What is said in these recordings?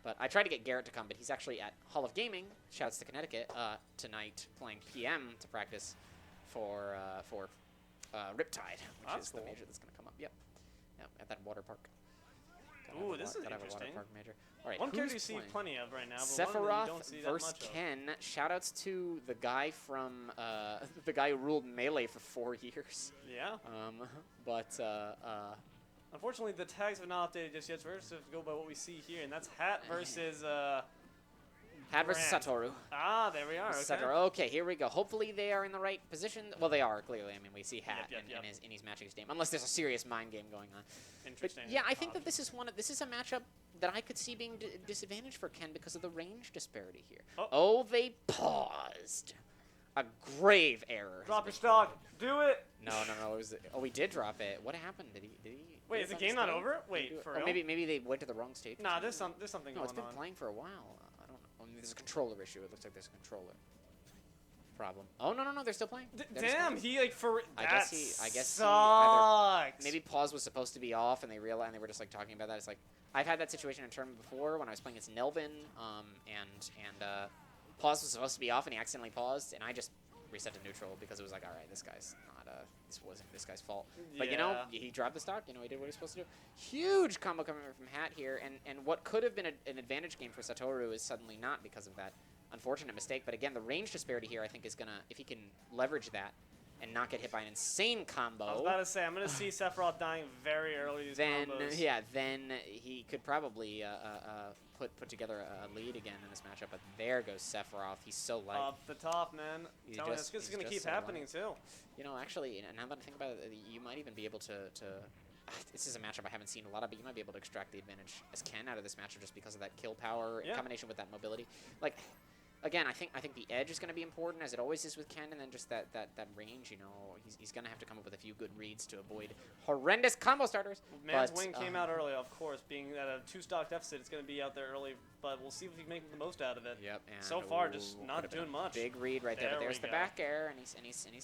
But I tried to get Garrett to come, but he's actually at Hall of Gaming, shouts to Connecticut, tonight playing PM to practice for Riptide, which is the major that's going to come up. Yep, at that water park. Ooh, this is interesting. Water park major. All right, one character you see plenty of right now, but Sephiroth don't see versus that much Ken. Shoutouts to the guy from the guy who ruled Melee for 4 years. Yeah. But unfortunately, the tags have not updated just yet, so we're just have to go by what we see here, and that's Hat versus Hat versus Satoru. Ah, there we are. Okay. Satoru. Okay, here we go. Hopefully they are in the right position. Well, they are, clearly. I mean, we see Hat in his matching his game, unless there's a serious mind game going on. Interesting. But yeah, I think that this is a matchup that I could see being disadvantaged for Ken because of the range disparity here. Oh, they paused. A grave error. Drop your stock. Do it. No. It was, we did drop it. What happened? Did he? Wait, is the game not over? Wait, for real? Maybe they went to the wrong stage. Nah, there's something going on. No, it's been playing for a while. I don't know. I mean, there's a controller issue. It looks like there's a controller problem. Oh no, they're still playing. Damn, he like for. I guess he sucks. Maybe pause was supposed to be off, and they realized, and they were just like talking about that. It's like I've had that situation in a tournament before when I was playing against Nelvin, and pause was supposed to be off, and he accidentally paused, and I just reset to neutral because it was like, all right, this guy's not. This wasn't this guy's fault. But you know, he dropped the stock. You know, he did what he was supposed to do. Huge combo coming from Hat here, and what could have been an advantage game for Satoru is suddenly not because of that unfortunate mistake. But again, the range disparity here, I think, is gonna, if he can leverage that and not get hit by an insane combo. I was about to say, I'm gonna see Sephiroth dying very early. Then he could probably put together a lead again in this matchup. But there goes Sephiroth. He's so light. Up the top, man. This is gonna keep happening too. You know, actually, now that I think about it, you might even be able to. This is a matchup I haven't seen a lot of, but you might be able to extract the advantage as Ken out of this matchup just because of that kill power in combination with that mobility. Like, again, I think the edge is going to be important, as it always is with Ken, and then just that range. You know, he's going to have to come up with a few good reads to avoid horrendous combo starters. Man's wing came out early, of course, being at a 2-stock deficit. It's going to be out there early, but we'll see if we can make the most out of it. Yep. And so far, just not doing much. Big read right there. But there's the back air, and he's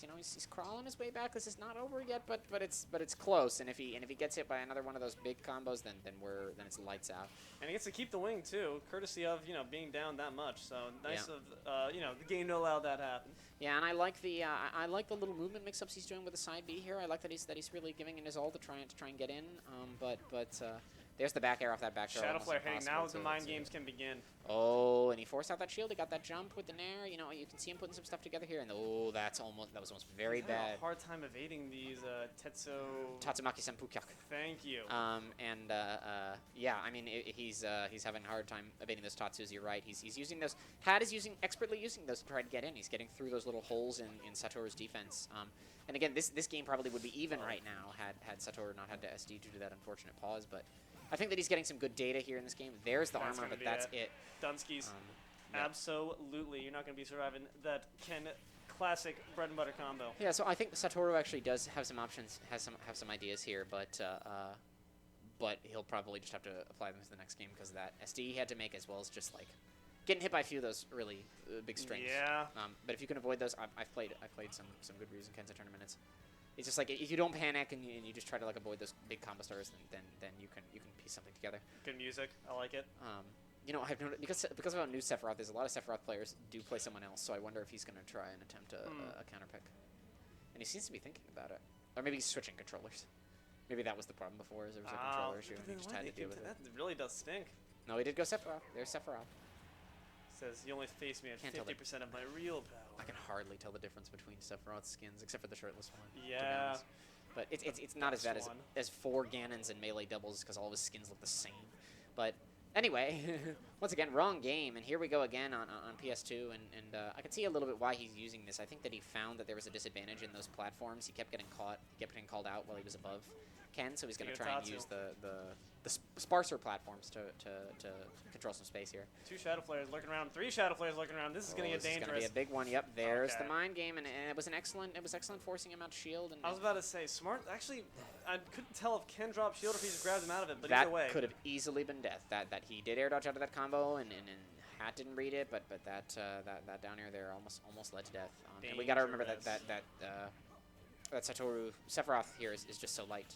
you know he's crawling his way back. This is not over yet, but it's close. And if he gets hit by another one of those big combos, then it's lights out. And he gets to keep the wing too, courtesy of being down that much. So nice of the game to allow that happen. Yeah, and I like the little movement mix-ups he's doing with the side B here. I like that he's really giving in his all to try and get in. But there's the back air off that back throw. Shadow Flare hitting. Now the mind games can begin. Oh, and he forced out that shield. He got that jump with the nair. You know, you can see him putting some stuff together here. And that was almost very bad. A hard time evading these Tatsumaki Senpukyaku. Thank you. Yeah, I mean he's having a hard time evading those Tatsus. You're right. He's using those. Hat is expertly using those to try to get in. He's getting through those little holes in Satoru's defense. And again, this game probably would be even right now had Satoru not had to SD due to that unfortunate pause. But I think that he's getting some good data here in this game. There's the armor, but that's it. Dunskies. Absolutely. You're not going to be surviving that Ken classic bread and butter combo. Yeah, so I think Satoru actually does have some options, have some ideas here, but he'll probably just have to apply them to the next game because of that SD he had to make, as well as just like getting hit by a few of those really big strings. Yeah. But if you can avoid those, I've played some good Ryuzen Kensa tournaments. It's just like if you don't panic and you just try to like avoid those big combo stars, then you can piece something together. Good music, I like it. You know, I've noticed because of how new Sephiroth, there's a lot of Sephiroth players do play someone else, so I wonder if he's going to try and attempt a counter pick. And he seems to be thinking about it, or maybe he's switching controllers. Maybe that was the problem before, is there was a controller issue and he just had to deal with it. That really does stink. No, he did go Sephiroth. There's Sephiroth. Says you only face me at 50% of my real power. I can hardly tell the difference between Sephiroth's skins, except for the shirtless one. Yeah. But it's not as bad as 4 Ganons and melee doubles because all of his skins look the same. But anyway, once again, wrong game, and here we go again on PS2, and I can see a little bit why he's using this. I think that he found that there was a disadvantage in those platforms. He kept getting caught, he kept getting called out while he was above Ken, so he's going to try and use the sparser platforms to control some space here. 2 Shadow Flares lurking around, 3 Shadow Flares lurking around. This is going to get dangerous. This is going to be a big one. Yep, there's the mind game, and it was excellent forcing him out shield. And I was about to say, smart. Actually, I couldn't tell if Ken dropped shield or if he just grabbed him out of it, but either way. That could have easily been death. That he did air dodge out of that combo, and Hat didn't read it, but that down air there almost led to death. And we got to remember that Satoru Sephiroth here is just so light.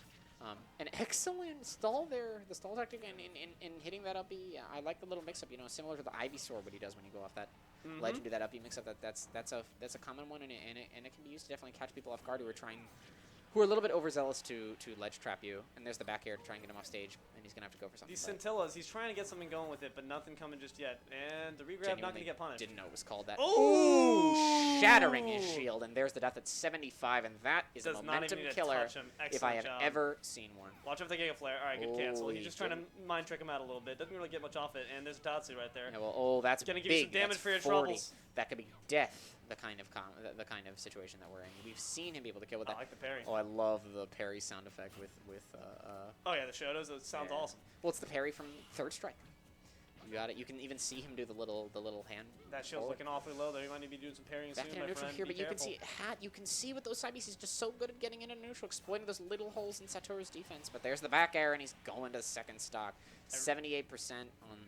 An excellent stall there. The stall tactic in hitting that up B. I like the little mix-up, similar to the Ivy Sword, what he does when you go off that ledge and do that up B mix-up. That's a common one, and it can be used to definitely catch people off guard who are a little bit overzealous to ledge trap you. And there's the back air to try and get him off stage, and he's going to have to go for something. These scintillas, he's trying to get something going with it, but nothing coming just yet. And the regrab not going to get punished. Didn't know it was called that. Ooh! Shattering his shield, and there's the death at 75, and that is a momentum killer if I have ever seen one. Watch out if they get a flare. All right, good cancel. He's just trying to mind trick him out a little bit. Doesn't really get much off it, and there's Tatsu right there. Yeah, well, that's gonna big. give you some damage that's for your 40. troubles. That could be death. The kind of situation that we're in. We've seen him be able to kill with that. I like the parry. Oh, I love the parry sound effect with oh yeah, the Shotos. It sounds awesome. Well, it's the parry from Third Strike. You got it. You can even see him do the little hand. That shield's looking awfully low. There, you might need to be doing some parrying soon, back my into neutral friend. here, but you careful. can see Hat. You can see with those side Bs, he's just so good at getting into neutral, exploiting those little holes in Satoru's defense. But there's the back air, and he's going to second stock. 78%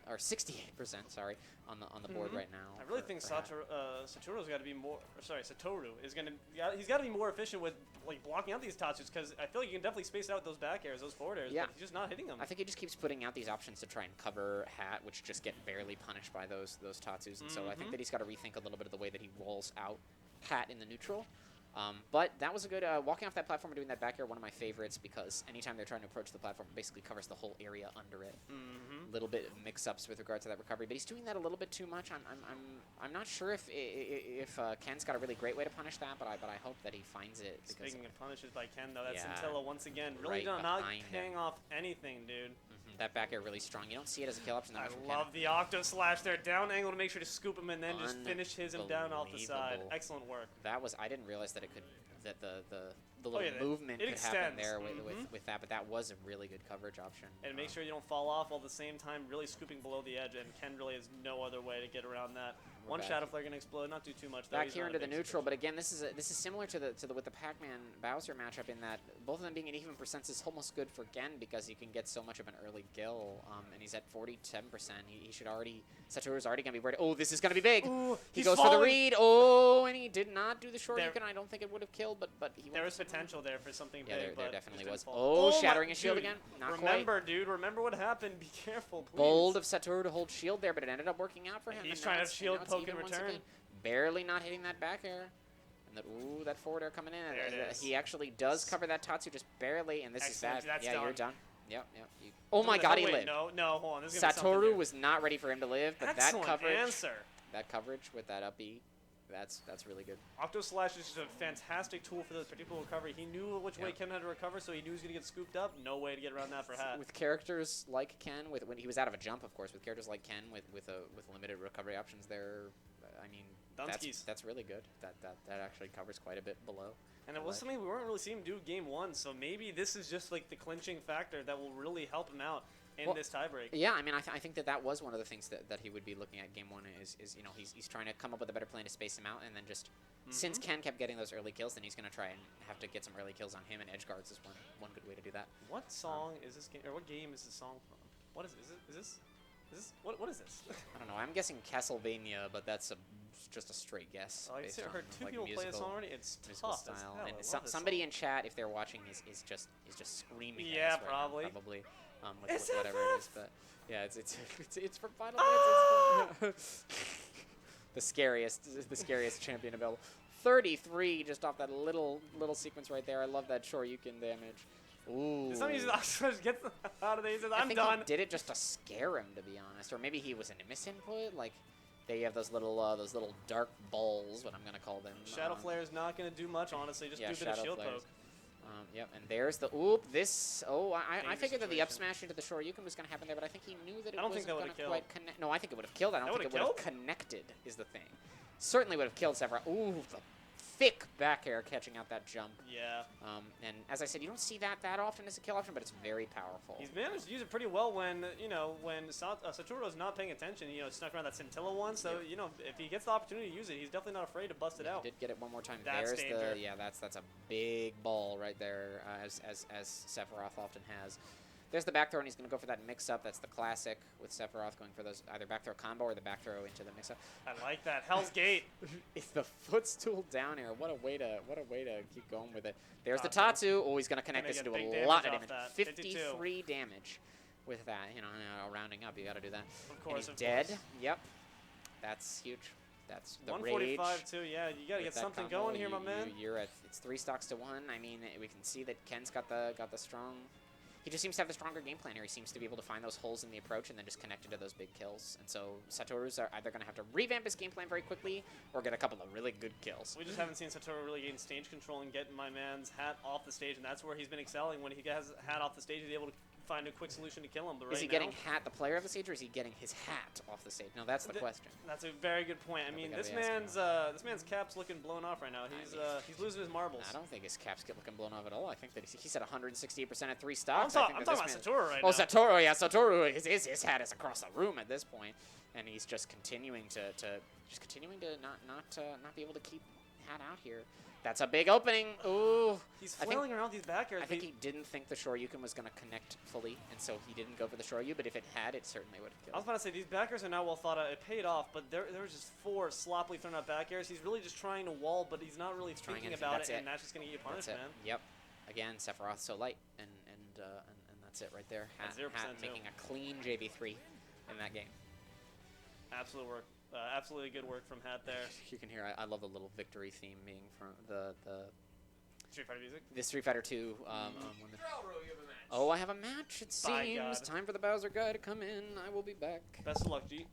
or 68%, sorry, on the board right now. I really think Satoru's got to be more. Satoru is gonna. He's got to be more efficient with blocking out these Tatsus, because I feel like you can definitely space out those back airs, those forward airs. Yeah. But he's just not hitting them. I think he just keeps putting out these options to try and cover Hat, which just get barely punished by those Tatsus. And so I think that he's got to rethink a little bit of the way that he walls out Hat in the neutral. But that was a good, walking off that platform and doing that back air, one of my favorites, because anytime they're trying to approach the platform, it basically covers the whole area under it. Little bit of mix-ups with regard to that recovery, but he's doing that a little bit too much. I'm not sure if Ken's got a really great way to punish that, but I hope that he finds it. Speaking of punishes by Ken, though, that Scintilla once again really not paying off anything, dude. That back air really strong. You don't see it as a kill option. I love the Octo Slash there, down angle to make sure to scoop him and then just finish him down off the side. Excellent work. That was, I didn't realize that it could, that the little movement could happen there with that, but that was a really good coverage option. And make sure you don't fall off while at the same time really scooping below the edge, and Ken really has no other way to get around that. One Shadow Flare gonna explode, not do too much. Back here into the neutral, but again, this is similar to the with the Pac-Man Bowser matchup in that both of them being an even percent is almost good for Gen, because you can get so much of an early kill, and he's at 47%. He should already, Satoru's already gonna be worried. Oh, this is gonna be big. Ooh, he goes for the read. Oh, and he did not do the short Yuken. I don't think it would have killed, but he. There was potential there for something big. There definitely was. Oh, shattering his shield again. Not quite. Dude, remember what happened. Be careful, please. Bold of Satoru to hold shield there, but it ended up working out for him. He's trying to shield poke in return. Barely not hitting that back air. And that forward air coming in. There it is. He actually does cover that Tatsu just barely, and this is bad. That's yeah, done. you're done. Yep. Oh my God, he lived. No, hold on. This is Satoru was not ready for him to live, but excellent that coverage with that up B, that's really good. Octo Slash is just a fantastic tool for the predictable recovery. He knew which way Ken had to recover, so he knew he was going to get scooped up. No way to get around that for Hat. With characters like Ken, when he was out of a jump, of course, with characters like Ken with limited recovery options there, I mean, that's really good. That actually covers quite a bit below. And it was something we weren't really seeing him do game one, so maybe this is just like the clinching factor that will really help him out in this tiebreak. Yeah, I mean, I think that was one of the things that he would be looking at game one is he's trying to come up with a better plan to space him out, and then just since Ken kept getting those early kills, then he's going to try and have to get some early kills on him, and edge guards is one good way to do that. What song is this game, or what game is this song from? What is this? What is this? I don't know. I'm guessing Castlevania, but that's just a straight guess. I heard two people play this already. It's tough style. And somebody in chat, if they're watching, is just screaming. Yeah, at us probably. Right now, probably. With whatever it is, but yeah, it's for Final Fantasy. the scariest champion available. 33 just off that little sequence right there. I love that Shoryuken damage. Ooh. Did somebody just get out of there? He says, I'm think done. He did it just to scare him, to be honest, or maybe he was an misinput. Like they have those little dark balls, what I'm gonna call them. Shadow Flare is not gonna do much, honestly. Just do a bit of shield poke. Yep, and there's the I figured that the up smash into the Shoryuken was gonna happen there, but I think he knew that it wasn't gonna quite connect. No, I think it would have killed. I don't think it would have connected. Is the thing. Certainly would have killed Sephiroth. Ooh, the thick back air catching out that jump. Yeah. And as I said, you don't see that often as a kill option, but it's very powerful. He's managed to use it pretty well when Satoru is not paying attention. Snuck around that Scintilla one. So if he gets the opportunity to use it, he's definitely not afraid to bust it out. He did get it one more time. That's that's a big ball right there, as Sephiroth often has. There's the back throw, and he's going to go for that mix-up. That's the classic with Sephiroth going for those either back throw combo or the back throw into the mix-up. I like that. Hell's Gate. It's the footstool down air. What a way to keep going with it. There's the Tatsu. Oh, he's going to connect this into a lot of damage. 53 damage with that. You know, rounding up, you got to do that. Of course, and he's dead. Yep. That's huge. That's the 145 rage. too. Yeah, you got to get something combo, going here, my man. You're at it's 3 stocks to 1. I mean, we can see that Ken's got the strong. He just seems to have the stronger game plan here. He seems to be able to find those holes in the approach and then just connect into those big kills. And so Satoru's are either going to have to revamp his game plan very quickly or get a couple of really good kills. We just haven't seen Satoru really gain stage control and get my man's hat off the stage, and that's where he's been excelling. When he has hat off the stage, he's able to find a quick solution to kill him. But is he getting hat the player off the stage, or is he getting his hat off the stage? No, that's the question. That's a very good point. I mean, this man's cap's looking blown off right now. He's losing his marbles. I don't think his cap's looking blown off at all. I think that he said 168% at 3 stocks. I'm talking about Satoru right now. Oh, Satoru, yeah, Satoru. His hat is across the room at this point, and he's just continuing to not be able to keep hat out here. That's a big opening. Ooh. He's flailing around these back airs. I think he didn't think the Shoryuken was going to connect fully, and so he didn't go for the Shoryu, but if it had, it certainly would have killed. I was about to say, these back airs are now well thought out. It paid off, but there was just 4 sloppily thrown out back airs. He's really just trying to wall, but he's not really thinking about it, and that's just going to get you punished, man. Yep. Again, Sephiroth so light, and that's it right there. Hat making a clean JV3 in that game. Absolute work. Absolutely good work from Hat there. You can hear, I love the little victory theme being from the Street Fighter music? The Street Fighter 2. Oh, I have a match, it seems. Time for the Bowser guy to come in. I will be back. Best of luck, G.